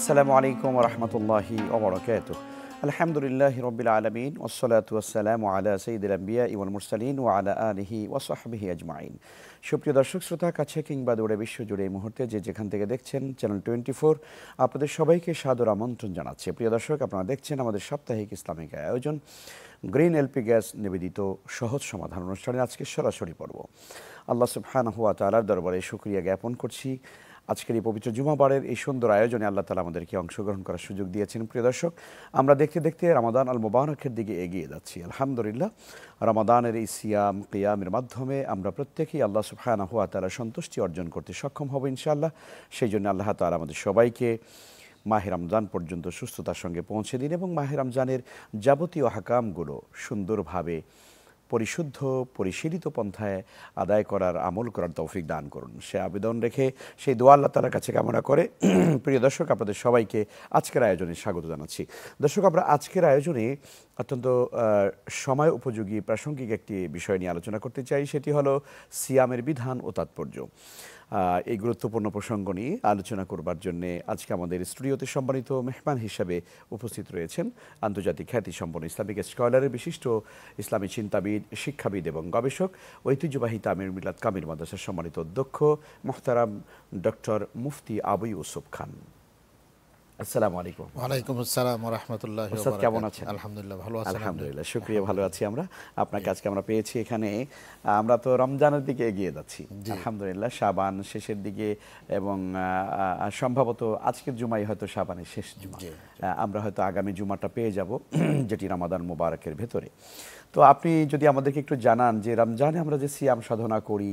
আসসালামু আলাইকুম ওয়া রাহমাতুল্লাহি ওয়া বারাকাতুহু। আলহামদুলিল্লাহি রাব্বিল আলামিন ওয়াসসালাতু ওয়াসসালামু আলা সাইয়্যিদিল আমবিয়াই ওয়াল মুরসালিন ওয়া আলা আলিহি ওয়া সাহবিহি আজমাইন। সুপ্রিয় দর্শক শ্রোতা, কাছে কিংবা দূরে বিশ্বজুড়ে এই মুহূর্তে যে যেখান থেকে দেখছেন চ্যানেল 24 আপনাদের সবাইকে সাদর আমন্ত্রণ জানাচ্ছে। প্রিয় দর্শক, আপনারা দেখছেন আমাদের সাপ্তাহিক ইসলামিক আয়োজন গ্রিন এলপি গ্যাস নিবেদিত সহজ সমাধান অনুষ্ঠানের আজকে সরাসরি পর্ব। আল্লাহ সুবহানাহু ওয়া তাআলার দরবারে শুকরিয়া জ্ঞাপন করছি আজকের এই পবিত্র জুমাবারের এই সুন্দর আয়োজনে আল্লাহ তাআলা আমাদেরকে অংশগ্রহণ করার সুযোগ দিয়েছেন। প্রিয় দর্শক, আমরা দেখতে দেখতে রমাদান আল মুবারকের দিকে এগিয়ে যাচ্ছি। আলহামদুলিল্লাহ, রমাদানের এই সিয়াম কিয়ামের মাধ্যমে আমরা প্রত্যেকেই আল্লাহ সুবহানাহু ওয়া তাআলার সন্তুষ্টি অর্জন করতে সক্ষম হব ইনশাআল্লাহ। সেই জন্য আল্লাহ তাআলা আমাদের সবাইকে মাহে রমজান পর্যন্ত সুস্থতার সঙ্গে পৌঁছে দিন এবং মাহে রমজানের যাবতীয় হাকামগুলো সুন্দরভাবে পরিশুদ্ধ পরিশীলিত পন্থায় আদায় করার, আমল করার তৌফিক দান করুন। সে আবেদন রেখে সেই দোয়া আল্লাহ তাআলার কাছে কামনা করে প্রিয় দর্শক, আপনাদের সবাইকে আজকের আয়োজনে স্বাগত জানাচ্ছি। দর্শক, আমরা আজকের আয়োজনে অত্যন্ত সময় উপযোগী প্রাসঙ্গিক একটি বিষয় নিয়ে আলোচনা করতে চাই। সেটি হলো সিয়ামের বিধান ও তাৎপর্য। এই গুরুত্বপূর্ণ প্রসঙ্গ নিয়ে আলোচনা করবার জন্য আজকে আমাদের স্টুডিওতে সম্মানিত মেহমান হিসাবে উপস্থিত রয়েছেন আন্তর্জাতিক খ্যাতিসম্পন্ন ইসলামিক স্কলারের বিশিষ্ট ইসলামী চিন্তাবিদ, শিক্ষাবিদ এবং গবেষক, ঐতিহ্যবাহী তামির মিলাদ কামিল মাদ্রাসার সম্মানিত অধ্যক্ষ মোহতারাম ডক্টর মুফতি আবু ইউসুফ খান। আসসালামু আলাইকুম। ওয়ালাইকুম আসসালাম ওয়া রাহমাতুল্লাহি ওয়া বারাকাতুহু। কেমন আছেন? আলহামদুলিল্লাহ, ভালো আছি। আলহামদুলিল্লাহ, শুকরিয়া, ভালো আছি আমরা। আপনাকে আজকে আমরা পেয়েছি এখানে। আমরা তো রমজানের দিকে এগিয়ে যাচ্ছি আলহামদুলিল্লাহ, শাবান শেষের দিকে এবং সম্ভবত আজকের জুমাই হয়তো শাবানের শেষ জুমা। আমরা হয়তো আগামী জুমাটা পেয়ে যাব যেটি রমাদান মুবারকের ভেতরে। তো আপনি যদি আমাদেরকে একটু জানান যে রমজানে আমরা যে সিয়াম সাধনা করি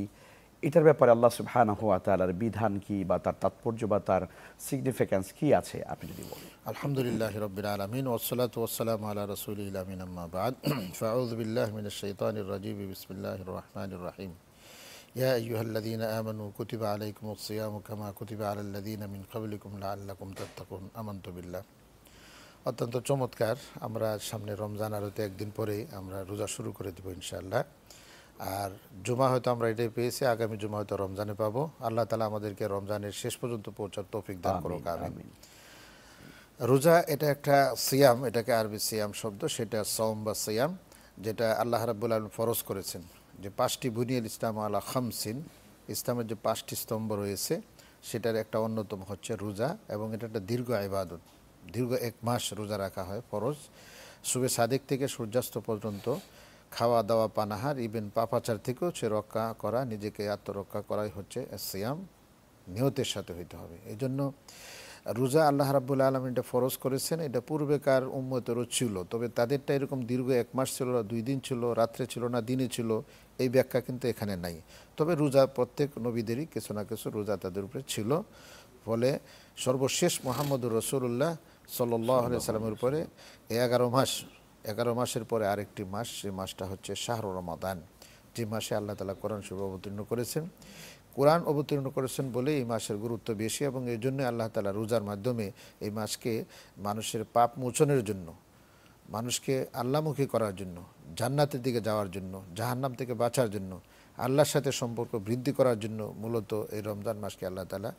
এটার ব্যাপারে আল্লাহ সুবহানাহু ওয়া তাআলার বিধান কি বা তার তাৎপর্য বা তার সিগনিফিক্যান্স কি আছে, আপনি যদি বলেন। আলহামদুলিল্লাহি রাব্বিল আলামিন ওয়াসসালাতু ওয়াসসালামু আলা রাসূলিল আমিন, আম্মা বা'দ। ফাআউযু বিল্লাহি মিনাশ শাইতানির রাজীম। বিসমিল্লাহির রহমানির রহিম। ইয়া আইয়ুহাল্লাযীনা আমানু কুতিবা আলাইকুমুস সিয়ামু কামা কুতিবা আলাল লাযীনা মিন ক্বাবলিকুম লাআল্লাকুম তাত্তাকুন। আমানতু বিল্লাহ। অত্যন্ত চমৎকার। আমরা সামনে রমজান, আরও তো একদিন পরেই আমরা রোজা শুরু করে দেব ইনশাআল্লাহ। আর জুমা হয়তো আমরা এটাই পেয়েছি, আগামী জুমা হয়তো রমজানে পাবো। আল্লাহ তাআলা আমাদেরকে রমজানের শেষ পর্যন্ত পৌঁছার তৌফিক দান করুক, আমিন। রোজা এটা একটা সিয়াম, এটাকে আরবি সিয়াম শব্দ, সেটা সওম বা সিয়াম, যেটা আল্লাহ রাব্বুল আলামিন ফরজ করেছেন। যে 5টি বুনিয়াল ইসলাম আলা খামসিন, ইসলামের যে 5টি স্তম্ভ রয়েছে সেটার একটা অন্যতম হচ্ছে রোজা, এবং এটা একটা দীর্ঘ ইবাদত। দীর্ঘ 1 মাস রোজা রাখা হয় ফরজ। সুবে সাদেক থেকে সূর্যাস্ত পর্যন্ত খাওয়া দাওয়া, পানাহার, ইভেন পাপাচার থেকেও সে রক্ষা করা, নিজেকে আত্মরক্ষা করাই হচ্ছে সিয়াম। নিয়তের সাথে হইতে হবে। এই জন্য রোজা আল্লাহ রাব্বুল আলামিন এটা ফরজ করেছেন। এটা পূর্বেকার উম্মতেরও ছিল, তবে তাদেরটা এরকম দীর্ঘ 1 মাস ছিল না, 2 দিন ছিল, রাত্রে ছিল না, দিনে ছিল, এই ব্যাখ্যা কিন্তু এখানে নাই। তবে রোজা প্রত্যেক নবীদেরই কিছু না কিছু রোজা তাদের উপরে ছিল। ফলে সর্বশেষ মুহাম্মদুর রাসূলুল্লাহ সাল্লাল্লাহু আলাইহি সাল্লামের উপরে 11 মাসের পরে আরেকটি মাস, সেই মাসটা হচ্ছে শাহরু রমাদান, যে মাসে আল্লাহ তাআলা কোরআন শরীফ অবতীর্ণ করেছেন। কোরআন অবতীর্ণ করেছেন বলে এই মাসের গুরুত্ব বেশি, এবং এই জন্য আল্লাহ তাআলা রোজার মাধ্যমে এই মাসকে মানুষের পাপ মোচনের জন্য, মানুষকে আল্লাহমুখী করার জন্য, জান্নাতের দিকে যাওয়ার জন্য, জাহান্নাম থেকে বাঁচার জন্য, আল্লাহর সাথে সম্পর্ক বৃদ্ধি করার জন্য মূলত এই রমজান মাসকে আল্লাহ তাআলা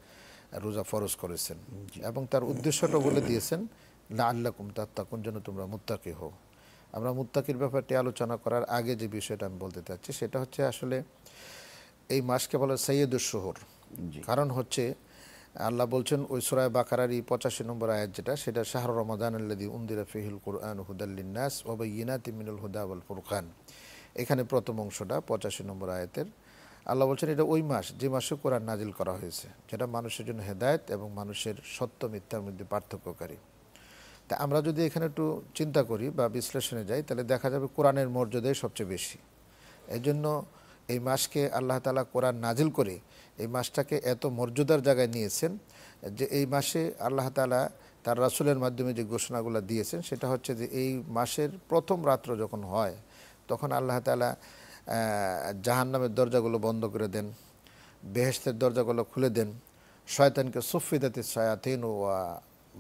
রোজা ফরজ করেছেন। এবং তার উদ্দেশ্যটা বলে দিয়েছেন, লাআল্লাকুম তাত্তাকুন, যেন তোমরা মুত্তাকি হও। আমরা মুত্তাকির ব্যাপারটি আলোচনা করার আগে যে বিষয়টা আমি বলতে চাচ্ছি সেটা হচ্ছে, আসলে এই মাসকে বলা হয় সাইয়্যিদুশ শুহুর। কারণ হচ্ছে আল্লাহ বলছেন ওই সূরা বাকারারই 85 নম্বর আয়াত, যেটা সেটা শাহরু রমাদানাল্লাযী উনজিলা ফীহিল কুরআনু হুদাল লিন্নাস ওয়া বায়্যিনাতিম মিনাল হুদা ওয়াল ফুরকান। এখানে প্রথম অংশটা 85 নম্বর আয়াতের আল্লাহ বলছেন এটা ওই মাস যে মাসে কোরআন নাজিল করা হয়েছে, যেটা মানুষের জন্য হেদায়েত এবং মানুষের সত্য মিথ্যার মধ্যে পার্থক্যকারী। তা আমরা যদি এখানে একটু চিন্তা করি বা বিশ্লেষণে যাই, তাহলে দেখা যাবে কোরআনের মর্যাদাই সবচেয়ে বেশি। এই জন্য এই মাসকে আল্লাহ তাআলা কোরআন নাজিল করে এই মাসটাকে এত মর্যাদার জায়গায় নিয়েছেন যে এই মাসে আল্লাহ তাআলা তার রাসূলের মাধ্যমে যে ঘোষণাগুলো দিয়েছেন সেটা হচ্ছে যে এই মাসের প্রথম রাত্র যখন হয় তখন আল্লাহ তাআলা জাহান্নামের দরজাগুলো বন্ধ করে দেন, বেহেশতের দরজাগুলো খুলে দেন, শয়তানকে সুফিদাতিস শায়াতিন ওয়া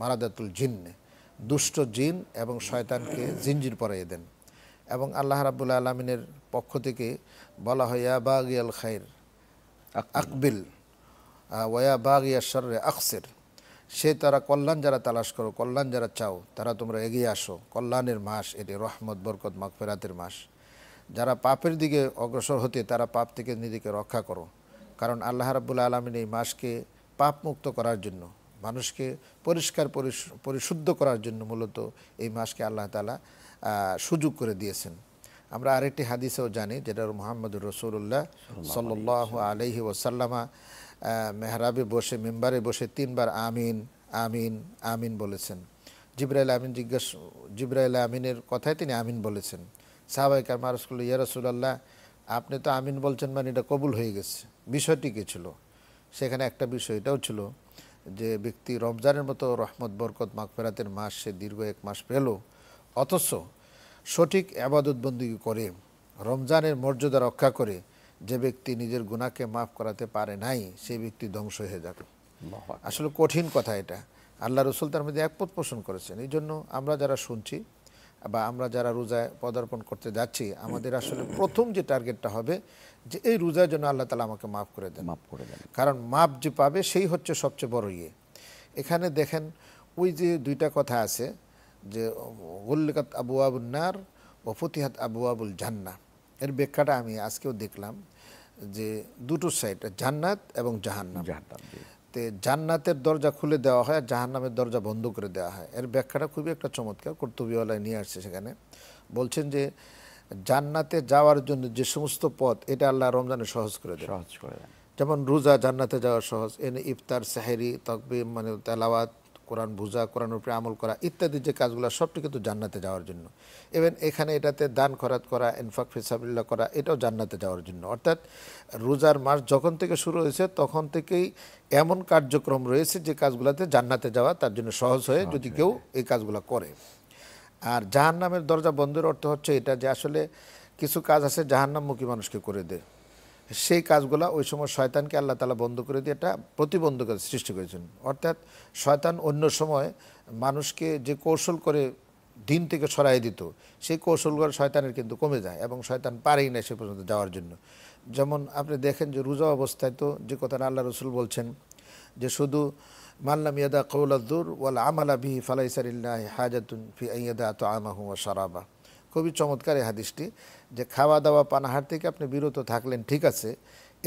মারাদাতুল জিন্ন, দুষ্ট জিন এবং শয়তানকে জিনজির পরাইয়ে দেন। এবং আল্লাহ রাব্বুল আলামিনের পক্ষ থেকে বলা হয়, ইয়া বাগিয়াল খাইর আকবিল ওয়া ইয়া বাগিয়াশ শাররি আকসির, সে তারা কল্যাণ যারা তালাশ করো, কল্যাণ যারা চাও, তারা তোমরা এগিয়ে আসো। কল্যাণের মাস এটি, রহমত, বরকত, মাগফিরাতের মাস। যারা পাপের দিকে অগ্রসর হতে, তারা পাপ থেকে নিজেকে রক্ষা করো। কারণ আল্লাহ রাব্বুল আলামিন এই মাসকে পাপ মুক্ত করার জন্য, মানুষকে পরিষ্কার পরিশুদ্ধ করার জন্য মূলত এই মাসকে আল্লাহ তাআলা সুযোগ করে দিয়েছেন। আমরা আরেকটি হাদিসেও জানি, যেটা মুহাম্মদুর রাসূলুল্লাহ সাল্লাল্লাহু আলাইহি ওয়াসাল্লামা মেহরাবে বসে, মিম্বারে বসে 3 বার আমিন আমিন আমিন বলেছেন। জিবরাইল আমিনের কথায় তিনি আমিন বলেছেন। সাহাবায়ে কেরাম আরজ করল, ইয়া রাসূলুল্লাহ, আপনি তো আমিন বলছেন, মানে এটা কবুল হয়ে গেছে। বিষয়টি কী ছিল? সেখানে একটা বিষয় এটাও ছিল যে ব্যক্তি রমজানের মতো রহমত, বরকত, মাগফিরাতের মাস সে দীর্ঘ 1 মাস পেল, অথচ সঠিক ইবাদত বন্দেগী করে, রমজানের মর্যাদা রক্ষা করে যে ব্যক্তি নিজের গুনাহকে মাফ করাতে পারে নাই, সেই ব্যক্তি ধ্বংস হয়ে যাবে। আসলে কঠিন কথা এটা। আল্লাহ রসুল তার মধ্যে একমত পোষণ করেছেন। এই জন্য আমরা যারা শুনছি বা আমরা যারা রোজায় পদার্পণ করতে যাচ্ছি, আমাদের আসলে প্রথম যে টার্গেটটা হবে যে এই রোজার জন্য আল্লাহ তাআলা আমাকে মাফ করে দেন। কারণ মাফ যে পাবে সেই হচ্ছে সবচেয়ে বড় ইয়ে। এখানে দেখেন ওই যে 2টা কথা আছে যে গুল্লিকাত আবওয়াবুন নার ও ফুতিহাত আবওয়াবুল জান্নাহ, এর ব্যাখ্যাটা আমি আজকেও দেখলাম যে দুটো সাইড, জান্নাত এবং জাহান্নাম। তে জান্নাতের দরজা খুলে দেওয়া হয় আর জাহান্নামের দরজা বন্ধ করে দেওয়া হয়। এর ব্যাখ্যাটা খুবই একটা চমৎকার, কুরতুবীওয়ালায় নিয়ে আসছে। সেখানে বলছেন যে জান্নাতে যাওয়ার জন্য যে সমস্ত পথ, এটা আল্লাহ রমজানে সহজ করে দেন। যেমন রোজা জান্নাতে যাওয়া সহজ, এনে ইফতার, সাহেরি, তাকবীর, মানে তেলাওয়াত, কোরআন বুঝা, কোরআনের উপরে আমল করা ইত্যাদি যে কাজগুলো, সবটি কিন্তু জান্নাতে যাওয়ার জন্য। ইভেন এখানে এটাতে দান খরাত করা, ইনফাক ফি সাবিলিল্লাহ করা, এটাও জান্নাতে যাওয়ার জন্য। অর্থাৎ রোজার মাস যখন থেকে শুরু হয়েছে তখন থেকেই এমন কার্যক্রম রয়েছে যে কাজগুলোতে জান্নাতে যাওয়া তার জন্য সহজ হয় যদি কেউ এই কাজগুলো করে। আর জাহান্নামের দরজা বন্ধের অর্থ হচ্ছে এটা যে আসলে কিছু কাজ আছে জাহান্নামমুখী মানুষকে করে দেয়, সেই কাজগুলো ওই সময় শয়তানকে আল্লাহ তাআলা বন্ধ করে দিয়ে এটা প্রতিবন্ধকতা সৃষ্টি করেছেন। অর্থাৎ শয়তান অন্য সময় মানুষকে যে কৌশল করে দিন থেকে সরাই দিত, সেই কৌশলগুলো শয়তানের কিন্তু কমে যায় এবং শয়তান পারেই না সে পর্যন্ত যাওয়ার জন্য। যেমন আপনি দেখেন যে রোজা অবস্থায় তো যে কথাটা আল্লাহ রসুল বলছেন যে শুধু মাল্লাম ইয়াদা কওলাদ-যুর ওয়াল আমালা বিহি ফালাইসা লিল্লাহি হাজাতুন ফি আন ইয়াদা তা'আমাহু ওয়া শারাবা। খুবই চমৎকার এই হাদিসটি, যে খাওয়া দাওয়া পানাহার থেকে আপনি বিরত থাকলেন, ঠিক আছে,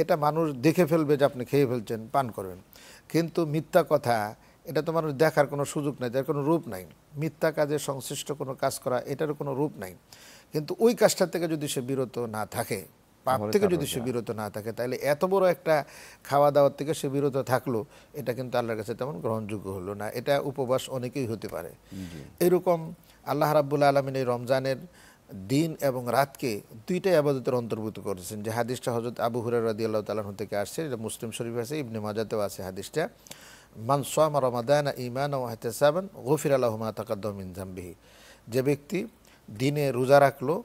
এটা মানুষ দেখে ফেলবে যে আপনি খেয়ে ফেলছেন, পান করবেন, কিন্তু মিথ্যা কথা এটা তো মানুষ দেখার কোনো সুযোগ নাই, যার কোনো রূপ নাই। মিথ্যা কাজে সংশ্লিষ্ট কোনো কাজ করা, এটারও কোনো রূপ নাই। কিন্তু ওই কাজটা থেকে যদি সে বিরত না থাকে, পাপ থেকে যদি সে বিরত না থাকে, তাহলে এত বড় একটা খাওয়া দাওয়ার থেকে সে বিরত থাকলো, এটা কিন্তু আল্লাহর কাছে তেমন গ্রহণযোগ্য হলো না। এটা উপবাস অনেকেই হতে পারে। এরকম আল্লাহ রাব্বুল আলামিন এই রমজানের দিন এবং রাতকে 2টা ইবাদতের অন্তর্ভুক্ত করেছেন। যে হাদিসটা হযরত আবু হুরায়রা রাদিয়াল্লাহু তাআলা থেকে আসছে, এটা মুসলিম শরীফে আছে, ইবনে মাজাতেও আছে হাদিসটা। মান সামা রমাদানা ঈমানান ওয়া ইহতিসাবান গুফিরা লাহু মা তাকাদ্দামা মিন যামবিহি। যে ব্যক্তি দিনে রোজা রাখলো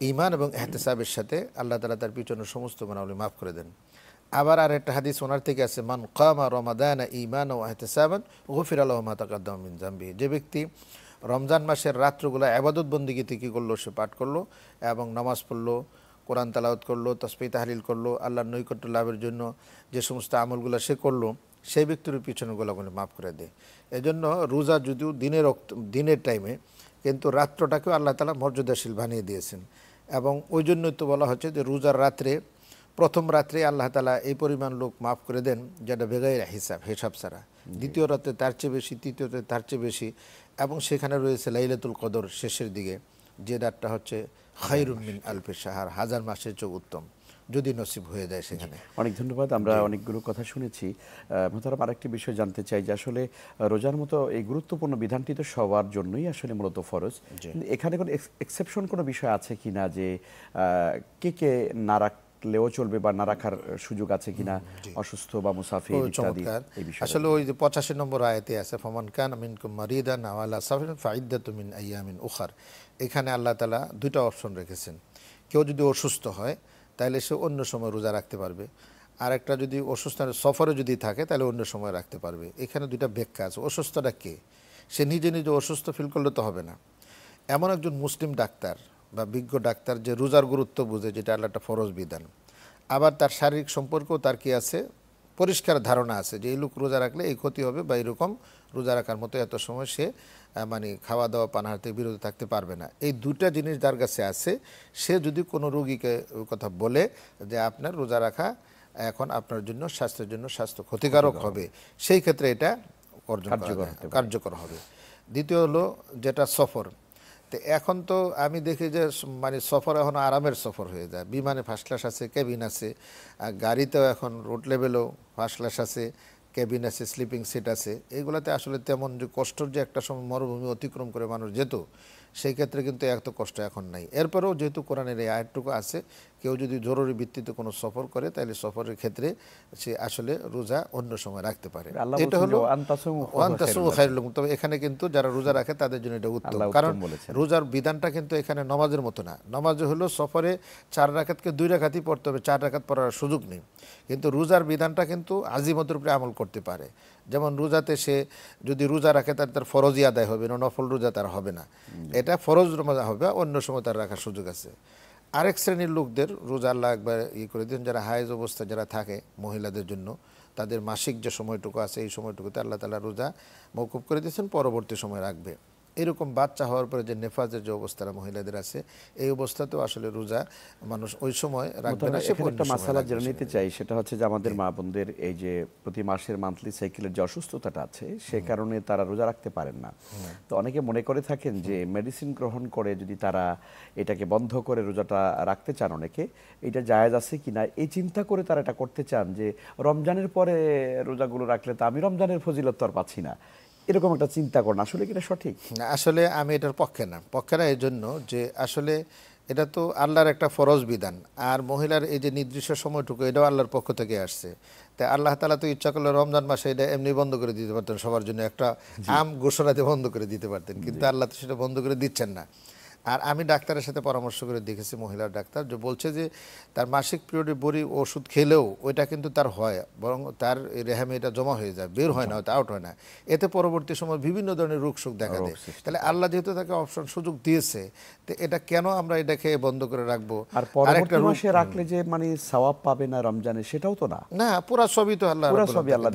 ঈমান এবং ইহতিসাবের সাথে, আল্লাহ তাআলা তার পিছনের সমস্ত গুনাহগুলো মাফ করে দেন। আবার আরেকটা হাদিস ওনার থেকে আছে, মান কামা রমাদানা ঈমানান ওয়া ইহতিসাবান গুফিরা লাহু মা তাকাদ্দামা মিন যামবিহি। যে ব্যক্তি রমজান মাসের রাত্রগুলো ইবাদত বন্দেগীতে কী করলো, সে পাঠ করলো এবং নামাজ পড়লো, কোরআন তেলাওয়াত করলো, তাসবিহ তাহলিল করলো, আল্লাহর নৈকট্য লাভের জন্য যে সমস্ত আমলগুলো সে করলো, সেই ব্যক্তির পিছনের গুলোগুলো মাফ করে দেয়। এজন্য রোজা যদিও দিনের টাইমে, কিন্তু রাত্রটাকেও আল্লাহ তাআলা মর্যাদাশীল বানিয়ে দিয়েছেন। এবং ওই জন্যই তো বলা হচ্ছে যে রোজার রাত্রে, প্রথম রাত্রে আল্লাহ তাআলা এই পরিমাণ লোক মাফ করে দেন যেটা বেগাইরা হিসাব ছাড়া। দ্বিতীয় রাতে তার চেয়ে বেশি, তৃতীয়তে তার চেয়ে বেশি, এবং সেখানে রয়েছে লাইলাতুল কদর শেষের দিকে, যে রাতটা হচ্ছে খায়রুম মিন আলফি শাহর, 1000 মাসের চেয়ে উত্তম, যদি নসিব হয়ে যায় সেখানে। অনেক ধন্যবাদ। আমরা অনেকগুলো কথা শুনেছি। মোহতারাম, আরেকটি বিষয় জানতে চাই যে আসলে রোজার মতো এই গুরুত্বপূর্ণ বিধানটি তো সবার জন্যই আসলে মূলত ফরজ। এখানে কোনো এক্সেপশন কোনো বিষয় আছে কিনা, যে কে না রাখলেও চলবে বা না রাখার সুযোগ আছে কিনা, অসুস্থ বা মুসাফির ইত্যাদি? আসলে ওই যে 85 নম্বর আয়াতে আছে, ফামান কানা মিনকুম মারিদান আও আলা সাফারিন ফাইদ্দাতুম মিন আইয়ামিন উখার। এখানে আল্লাহ তাআলা 2টা অপশন রেখেছেন। কেউ যদি অসুস্থ হয় তাহলে সে অন্য সময় রোজা রাখতে পারবে, আর একটা যদি অসুস্থ সফরে যদি থাকে তাহলে অন্য সময় রাখতে পারবে। এখানে 2টা ব্যাখ্যা আছে। অসুস্থটা কে? সে নিজে নিজে অসুস্থ ফিল করলে তো হবে না। এমন একজন মুসলিম ডাক্তার বা বিজ্ঞ ডাক্তার যে রোজার গুরুত্ব বুঝে, যেটা আল্লাহ একটা ফরজ বিধান, আবার তার শারীরিক সম্পর্কেও তার কি আছে, পরিষ্কার ধারণা আছে যে এই লোক রোজা রাখলে এই ক্ষতি হবে বা এরকম রোজা রাখার মতো এত সময় সে মানে খাওয়া দাওয়া পানাহার থেকে বিরত থাকতে পারবে না। এই দুটা জিনিস যার কাছে আছে, সে যদি কোনো রোগীকে ওই কথা বলে যে আপনার রোজা রাখা এখন আপনার জন্য স্বাস্থ্যের জন্য স্বাস্থ্য ক্ষতিকারক হবে, সেই ক্ষেত্রে এটা কার্যকর হবে। দ্বিতীয় হলো যেটা সফর। তো এখন তো আমি দেখি যে মানে সফর এখন আরামের সফর হয়ে যায়। বিমানে ফার্স্ট ক্লাস আছে, কেবিন আছে, গাড়িতেও এখন রোড লেভেলেও ফার্স্ট ক্লাস আছে, কেবিন আছে, স্লিপিং সিট আছে। এইগুলোতে আসলে তেমন যে কষ্টর যে একটা সময় মরুভূমি অতিক্রম করে মানুষ যেত, সেই ক্ষেত্রে কিন্তু এত কষ্ট এখন নাই। এরপরেও যেহেতু কোরআনের এই আয়াতটুকু আছে, কেউ যদি জরুরি ভিত্তিতে কোনো সফর করে তাহলে সফরের ক্ষেত্রে সে আসলে রোজা অন্য সময় রাখতে পারে। এটা হলো আনতাসুমু খায়রুল লাকুম। তবে এখানে কিন্তু যারা রোজা রাখে তাদের জন্য এটা উত্তম, কারণ রোজার বিধানটা কিন্তু এখানে নামাজের মতো না। নামাজে হলো সফরে 4 রাকাতকে 2 রাকাতই পড়তে হবে, 4 রাকাত পড়ার সুযোগ নেই। কিন্তু রোজার বিধানটা কিন্তু আজিমতের উপরে আমল করতে পারে। যেমন রোজাতে সে যদি রোজা রাখে তার ফরজই আদায় হবে না, নফল রোজা তার হবে না। এটা ফরজ রোজা হবে, অন্য সময় তার রাখার সুযোগ আছে। আরেক শ্রেণীর লোকদের রোজা আল্লাহ একবার করে দিন, যারা হায়েজ অবস্থা যারা থাকে মহিলাদের জন্য, তাদের মাসিক যে সময়টুকু আছে এই সময়টুকুতে আল্লাহ তাআলা রোজা মওকুফ করে দিয়েছেন, পরবর্তী সময় রাখবে। এরকম বাচ্চা হওয়ার পরে যে নেফাজের যে অবস্থাটা মহিলাদের আছে, এই অবস্থাতেও আসলে রোজা মানুষ ওই সময় রাখবে না। সে একটা মাসালা জেনে নিতে চাই, সেটা হচ্ছে যে আমাদের মা বোনদের এই যে প্রতি মাসের মান্থলি সাইকেলের যে অসুস্থতাটা আছে, সে কারণে তারা রোজা রাখতে পারেন না। তো অনেকে মনে করে থাকেন যে মেডিসিন গ্রহণ করে যদি তারা এটাকে বন্ধ করে রোজাটা রাখতে চান, অনেকে এটা জায়েজ আছে কিনা এই চিন্তা করে তারা এটা করতে চান যে রমজানের পরে রোজাগুলো রাখলে তো আমি রমজানের ফজিলত তো আর পাচ্ছি না, এরকম একটা চিন্তা করেন। আসলে কি এটা সঠিক? না, আসলে আমি এটার পক্ষে না এই জন্য যে আসলে এটা তো আল্লাহর একটা ফরজ বিধান, আর মহিলার এই যে নির্দিষ্ট সময়টুকু এটাও আল্লাহর পক্ষ থেকে আসছে। তাই আল্লাহ তাআলা তো ইচ্ছা করলে রমজান মাসে এটা এমনি বন্ধ করে দিতে পারতেন, সবার জন্য একটা আম ঘোষণাতে বন্ধ করে দিতে পারতেন, কিন্তু আল্লাহ তো সেটা বন্ধ করে দিচ্ছেন না। আর আমি ডাক্তারের সাথে পরামর্শ করে দেখেছি, মহিলার ডাক্তার যে বলছে যে তার মাসিক পিরিয়ডে বড়ি ওষুধ খেলেও ওইটা কিন্তু তার হয়, বরং তার রেহামে এটা জমা হয়ে যায়, বের হয় না, হয়তো আউট হয় না। এতে পরবর্তী সময় বিভিন্ন ধরনের রোগ শোক দেখা দেয়। তাহলে আল্লাহ যেহেতু তাকে অপশন সুযোগ দিয়েছে, তো এটা কেন আমরা এটা খেয়ে বন্ধ করে রাখবো? আর পরবর্তী মাসে রাখলে যে মানে সওয়াব পাবে না রমজানে, সেটাও তো না। না, পুরা সবই তো আল্লাহ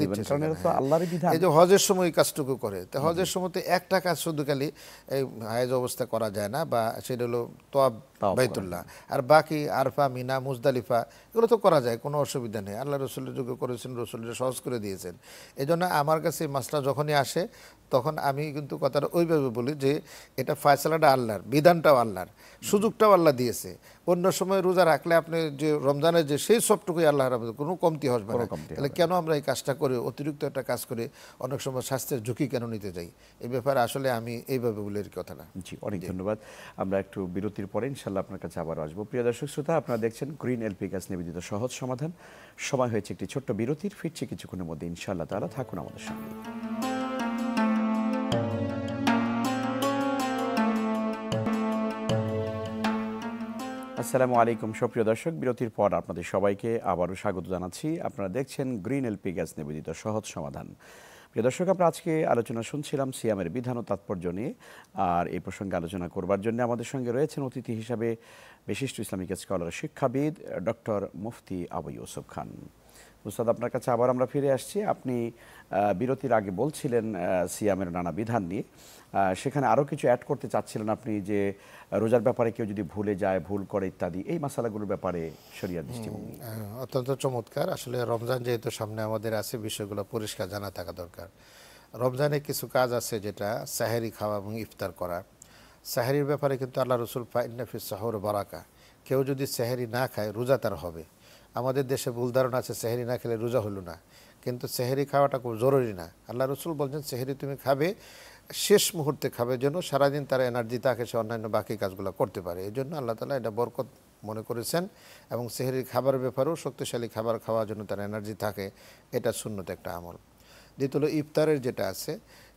দিবেন, কারণ এটা তো আল্লাহরই বিধান। এই যে হজের সময় এই কাজটুকু করে, তো হজের সময় তো একটা কাজ শুধু খালি এই হায়েজ অবস্থা করা যায় না, বা সেটা হলো তোয়াব বাইতুল্লাহ, আর বাকি আরফা, মিনা, মুজদালিফা এগুলো তো করা যায়, কোনো অসুবিধা নেই। আল্লাহ রসুলের যুগে করেছেন, রসুলের সহজ করে দিয়েছেন। এই জন্য আমার কাছে মাসলা যখনই আসে তখন আমি কিন্তু কথাটা ওইভাবে বলি যে এটা ফয়সালাটা আল্লাহর, বিধানটাও আল্লাহর, সুযোগটাও আল্লাহ দিয়েছে। অন্য সময় রোজা রাখলে আপনি যে রমজানের যে সেই সবটুকুই আল্লাহর কোনো কমতি হবে না। তাহলে কেন আমরা এই কাজটা করে, অতিরিক্ত একটা কাজ করে অনেক সময় স্বাস্থ্যের ঝুঁকি কেন নিতে যাই? এই ব্যাপারে আসলে আমি এইভাবে বলি এর কথাটা। জি, অনেক ধন্যবাদ। আমরা একটু বিরতির পরে ইনশাল্লাহ আপনার কাছে আবার আসবো। প্রিয় দর্শক শ্রোতা, আপনারা দেখছেন গ্রিন এলপি গ্যাস নিবেদিত সহজ সমাধান। সময় হয়েছে একটি ছোট্ট বিরতির, ফিরছে কিছুক্ষণের মধ্যে ইনশাআল্লাহ তাআলা। থাকুন আমাদের সঙ্গে। আসসালামু আলাইকুম সুপ্রিয় দর্শক, বিরতির পর আপনাদের সবাইকে আবারও স্বাগত জানাচ্ছি। আপনারা দেখছেন গ্রিন এলপি গ্যাস নিবেদিত সহজ সমাধান। প্রিয় দর্শক, আমরা আজকে আলোচনা শুনছিলাম সিয়ামের বিধান ও তাৎপর্য নিয়ে। আর এই প্রসঙ্গে আলোচনা করবার জন্য আমাদের সঙ্গে রয়েছেন অতিথি হিসাবে বিশিষ্ট ইসলামিক স্কলার, শিক্ষাবিদ ডক্টর মুফতি আবু ইউসুফ খান। উস্তাদ, আপনার কাছে আবার আমরা ফিরে আসছি। আপনি বিরতির আগে বলছিলেন সিয়ামের নানা বিধান নিয়ে, সেখানে আরও কিছু অ্যাড করতে চাচ্ছিলেন আপনি, যে রোজার ব্যাপারে কেউ যদি ভুলে যায়, ভুল করে ইত্যাদি, এই মাসালাগুলোর ব্যাপারে শরিয়ার দৃষ্টিভঙ্গি। অত্যন্ত চমৎকার। আসলে রমজান যেহেতু সামনে আমাদের আছে, বিষয়গুলো পরিষ্কার জানা থাকা দরকার। রমজানে কিছু কাজ আছে যেটা সাহেরি খাওয়া এবং ইফতার করা। সাহেরির ব্যাপারে কিন্তু আল্লাহ রসুল ফাইন্না ফিস সাহর বারাকা, কেউ যদি সাহেরি না খায় রোজা তার হবে। আমাদের দেশে ভুল ধারণা আছে সেহেরি না খেলে রোজা হলো না, কিন্তু সেহেরি খাওয়াটা খুব জরুরি না। আল্লাহ রসুল বলছেন সেহেরি তুমি খাবে, শেষ মুহূর্তে খাবে, যেন সারাদিন তার এনার্জি থাকে, সে অন্যান্য বাকি কাজগুলো করতে পারে। এই জন্য আল্লাহ তাআলা এটা বরকত মনে করেছেন, এবং সেহেরির খাবারের ব্যাপারেও শক্তিশালী খাবার খাওয়ার জন্য তার এনার্জি থাকে, এটা সুন্নত একটা আমল। দ্বিতীয় হলো ইফতারের যেটা আছে,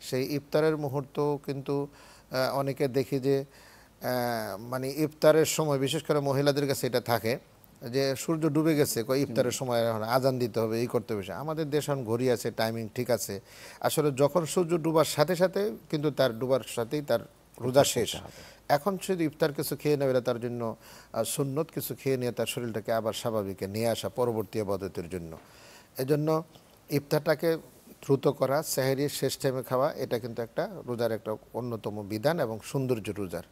সেই ইফতারের মুহূর্ত কিন্তু অনেকে দেখি যে মানে ইফতারের সময় বিশেষ করে মহিলাদের কাছে এটা থাকে যে সূর্য ডুবে গেছে, ইফতারের সময় আজান দিতে হবে, এই করতে হবে। আমাদের দেশ এখন ঘড়ি আছে, টাইমিং ঠিক আছে। আসলে যখন সূর্য ডুবার সাথে সাথে কিন্তু তার ডুবার সাথেই তার রোজা শেষ। এখন শুধু ইফতার কিছু খেয়ে নেবে, তার জন্য সুন্নত কিছু খেয়ে নিয়ে তার শরীরটাকে আবার স্বাভাবিকে নিয়ে আসা পরবর্তী ইবাদতের জন্য। এজন্য ইফতারটাকে দ্রুত করা, সেহরির শেষ টাইমে খাওয়া, এটা কিন্তু একটা রোজার একটা অন্যতম বিধান এবং সৌন্দর্য রোজার।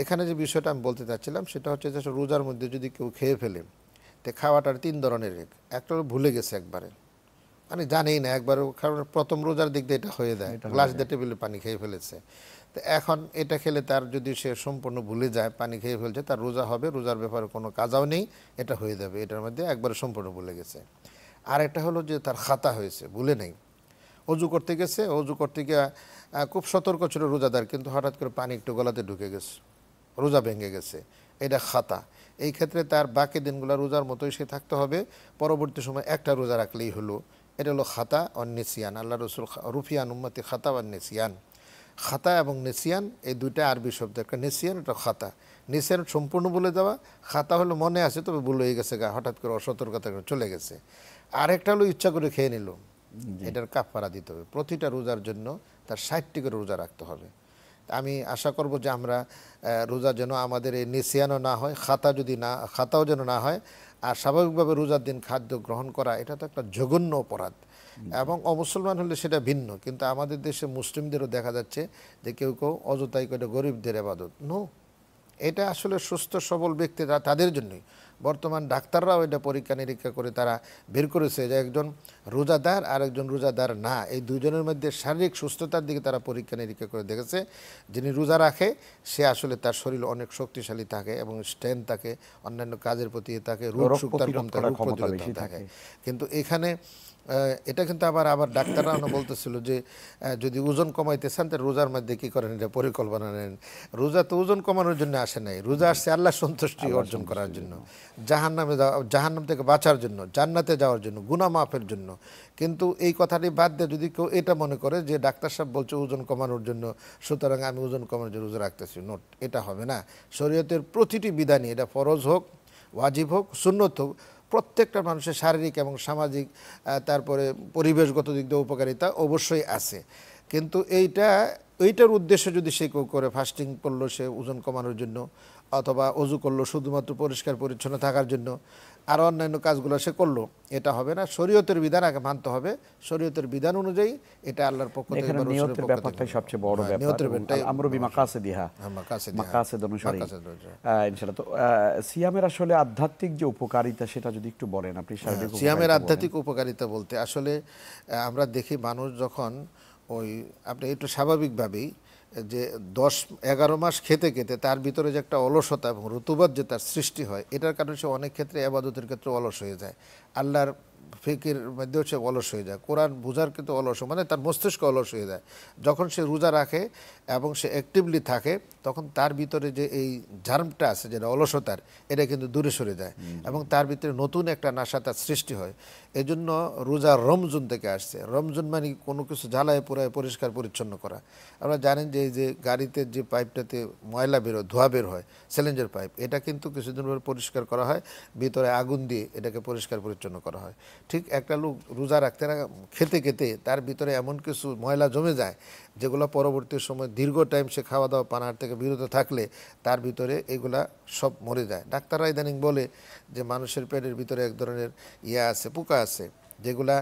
এখানে যে বিষয়টা আমি বলতে চাচ্ছিলাম সেটা হচ্ছে যে রোজার মধ্যে যদি কেউ খেয়ে ফেলে, তো খাওয়াটার 3 ধরনের। একটা হলো ভুলে গেছে একবারে, মানে জানেই না একবার, কারণ প্রথম রোজার দিক দিয়ে এটা হয়ে যায়, গ্লাস দিয়ে টেবিলে পানি খেয়ে ফেলেছে। তো এখন এটা খেলে তার যদি সে সম্পূর্ণ ভুলে যায়, পানি খেয়ে ফেলছে, তার রোজা হবে, রোজার ব্যাপারে কোনো কাজাও নেই, এটা হয়ে যাবে, এটার মধ্যে একবারে সম্পূর্ণ ভুলে গেছে। আর একটা হলো যে তার খাতা হয়েছে, ভুলে নেই, অজু করতে গেছে, অজু করতে গিয়ে খুব সতর্ক ছিল রোজাদার, কিন্তু হঠাৎ করে পানি একটু গলাতে ঢুকে গেছে, রোজা ভেঙে গেছে, এটা খাতা। এই ক্ষেত্রে তার বাকি দিনগুলো রোজার মতোই সে থাকতে হবে, পরবর্তী সময় একটা রোজা রাখলেই হলো। এটা হলো খাতা অন নিসিয়ান। আল্লাহ রসুল রুফিয়ান উম্মতি খাতা অন নিসিয়ান। খাতা এবং নেসিয়ান এই দুইটা আরবি শব্দ, একটা নেসিয়ান, একটা খাতা। নেসিয়ান সম্পূর্ণ ভুলে যাওয়া, খাতা হলো মনে আছে তবে ভুলে হয়ে গেছে, হঠাৎ করে অসতর্কতা করে চলে গেছে। আরেকটা হলো ইচ্ছা করে খেয়ে নিল, এটার কাফারা দিতে হবে। প্রতিটা রোজার জন্য তার 60টি করে রোজা রাখতে হবে। আমি আশা করব যে আমরা রোজা যেন আমাদের এই নেসিয়ানও না হয়, খাতাও যেন না হয়। আর স্বাভাবিকভাবে রোজার দিন খাদ্য গ্রহণ করা, এটা তো একটা জঘন্য অপরাধ, এবং অমুসলমান হলে সেটা ভিন্ন। কিন্তু আমাদের দেশে মুসলিমদেরও দেখা যাচ্ছে যে কেউ কেউ অযথাই করে গরিবদের ইবাদত। নো, এটা আসলে সুস্থ সবল ব্যক্তিরা তাদের জন্যই। বর্তমান ডাক্তাররাও এটা পরীক্ষা নিরীক্ষা করে তারা বের করেছে যে একজন রোজাদার আর একজন রোজাদার না, এই দুজনের মধ্যে শারীরিক সুস্থতার দিকে তারা পরীক্ষা নিরীক্ষা করে দেখেছে। যিনি রোজা রাখে সে আসলে তার শরীর অনেক শক্তিশালী থাকে এবং স্ট্রেংথ থাকে, অন্যান্য কাজের প্রতি থাকে, রোগ সুক্তার কম থাকে, রোগ প্রতিরোধ থাকে। কিন্তু এখানে এটা কিন্তু আবার ডাক্তাররা বলতেছিল যে যদি ওজন কমাইতে চান তাহলে রোজার মধ্যে কী করেন, এটা পরিকল্পনা নেন। রোজা তো ওজন কমানোর জন্য আসে নাই, রোজা আসছে আল্লাহ সন্তুষ্টি অর্জন করার জন্য, জাহান্নাম থেকে বাঁচার জন্য, জান্নাতে যাওয়ার জন্য, গুনাহ মাফের জন্য। কিন্তু এই কথাটি বাদ দিয়ে যদি কেউ এটা মনে করে যে ডাক্তার সাহেব বলছে ওজন কমানোর জন্য, সুতরাং আমি ওজন কমানোর জন্য রোজা রাখতেছি, নোট, এটা হবে না। শরীয়তের প্রতিটি বিধানই, এটা ফরজ হোক, ওয়াজিব হোক, সুন্নত হোক, প্রত্যেকটা মানুষের শারীরিক এবং সামাজিক তারপরে পরিবেশগত দিক দিয়ে উপকারিতা অবশ্যই আছে। কিন্তু এইটার উদ্দেশ্যে যদি সে কেউ করে, ফাস্টিং করলো সে ওজন কমানোর জন্য, অথবা অজু করলো শুধুমাত্র পরিষ্কার পরিচ্ছন্ন থাকার জন্য, আর অন্যান্য কাজগুলো সে করলো, এটা হবে না। শরীয়তের বিধান আগে মানতে হবে, শরীয়তের বিধান অনুযায়ী এটা আল্লাহর পক্ষ থেকে, নিয়তের ব্যাপারটাই সবচেয়ে বড় ব্যাপার। আমরু বিমাকাসিদিহা, মাকাসিদ অনুসারী ইনশাআল্লাহ। তো সিয়ামের আসলে আধ্যাত্মিক যে উপকারিতা সেটা যদি একটু বলেন আপনি। সিয়ামের আধ্যাত্মিক উপকারিতা বলতে আসলে আমরা দেখি মানুষ যখন আপনি একটু স্বাভাবিকভাবেই যে 10-11 মাস খেতে খেতে তার ভিতরে যে একটা অলসতা এবং ঋতুবাদ যে তার সৃষ্টি হয়, এটার কারণে সে অনেক ক্ষেত্রে ইবাদতের ক্ষেত্রে অলস হয়ে যায়, আল্লাহর ফিকির মধ্যেও সে অলস হয়ে যায়, কোরআন বোঝার কিন্তু অলস, মানে তার মস্তিষ্ক অলস হয়ে যায়। যখন সে রোজা রাখে এবং সে অ্যাক্টিভলি থাকে, তখন তার ভিতরে যে এই জার্মটা আছে যেটা অলসতার, এটা কিন্তু দূরে সরে যায় এবং তার ভিতরে নতুন একটা নাশা তার সৃষ্টি হয়। এজন্য রোজা রমজান থেকে আসছে। রমজান মানে কোনো কিছু জ্বালায় পোড়ায় পরিষ্কার পরিচ্ছন্ন করা। আমরা জানেন যে এই যে গাড়িতে যে পাইপটাতে ময়লা বেরোয়, ধোঁয়া বের হয়, সিলিন্ডার পাইপ, এটা কিন্তু কিছুদিন পরে পরিষ্কার করা হয়, ভিতরে আগুন দিয়ে এটাকে পরিষ্কার পরিচ্ছন্ন করা হয়। ঠিক একটা লোক রোজা রাখতে খেতে খেতে তার ভিতরে এমন কিছু ময়লা জমে যায় যেগুলো পরবর্তী সময় দীর্ঘ টাইম সে খাওয়া দাওয়া পানার থেকে বিরত থাকলে তার ভিতরে এগুলা সব মরে যায়। ডাক্তাররা ইদানিং বলে যে মানুষের পেটের ভিতরে এক ধরনের আছে, পোকা আছে, যেগুলা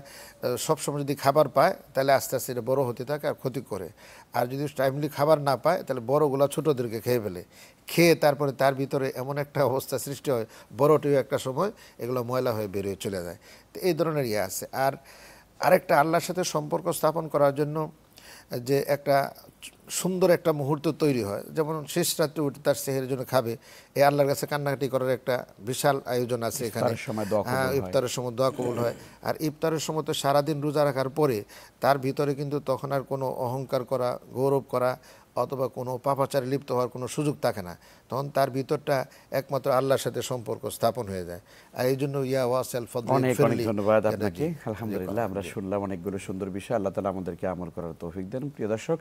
সবসময় যদি খাবার পায় তাহলে আস্তে আস্তে এটা বড় হতে থাকে আর ক্ষতি করে। আর যদি টাইমলি খাবার না পায় তাহলে বড়গুলা ছোটোদেরকে খেয়ে ফেলে, খেয়ে তারপরে তার ভিতরে এমন একটা অবস্থা সৃষ্টি হয়, বড়টিও একটা সময় এগুলো ময়লা হয়ে বেরিয়ে চলে যায়। তো এই ধরনের আছে। আর আরেকটা আল্লাহর সাথে সম্পর্ক স্থাপন করার জন্য যে একটা সুন্দর একটা মুহূর্ত তৈরি হয়, যেমন শেষ রাত্রে উঠে তার সেহরের জন্য খাবে, এই আল্লাহর কাছে কান্নাকাটি করার একটা বিশাল আয়োজন আছে এখানে। ইফতারের সময় দোয়া কবুল হয়। আর ইফতারের সময় তো সারাদিন রোজা রাখার পরে তার ভিতরে কিন্তু তখন আর কোনো অহংকার করা, গৌরব করা অথবা কোনো পাপাচারে লিপ্ত হওয়ার কোনো সুযোগ থাকে না। তখন তার ভিতরটা একমাত্র আল্লাহর সাথে সম্পর্ক স্থাপন হয়ে যায়। আর এই জন্য অনেক অনেক ধন্যবাদ আপনাকে। আলহামদুলিল্লাহ, আমরা শুনলাম অনেকগুলো সুন্দর বিষয়। আল্লাহ তাআলা আমাদেরকে আমল করার তৌফিক দেন। প্রিয় দর্শক,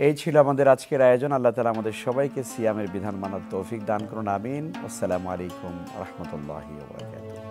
এই ছিল আমাদের আজকের আয়োজন। আল্লাহ তাআলা আমাদের সবাইকে সিয়ামের বিধান মানার তৌফিক দান করুন, আমিন। আসসালামু আলাইকুম ওয়া রাহমাতুল্লাহি ওয়া বারাকাতুহু।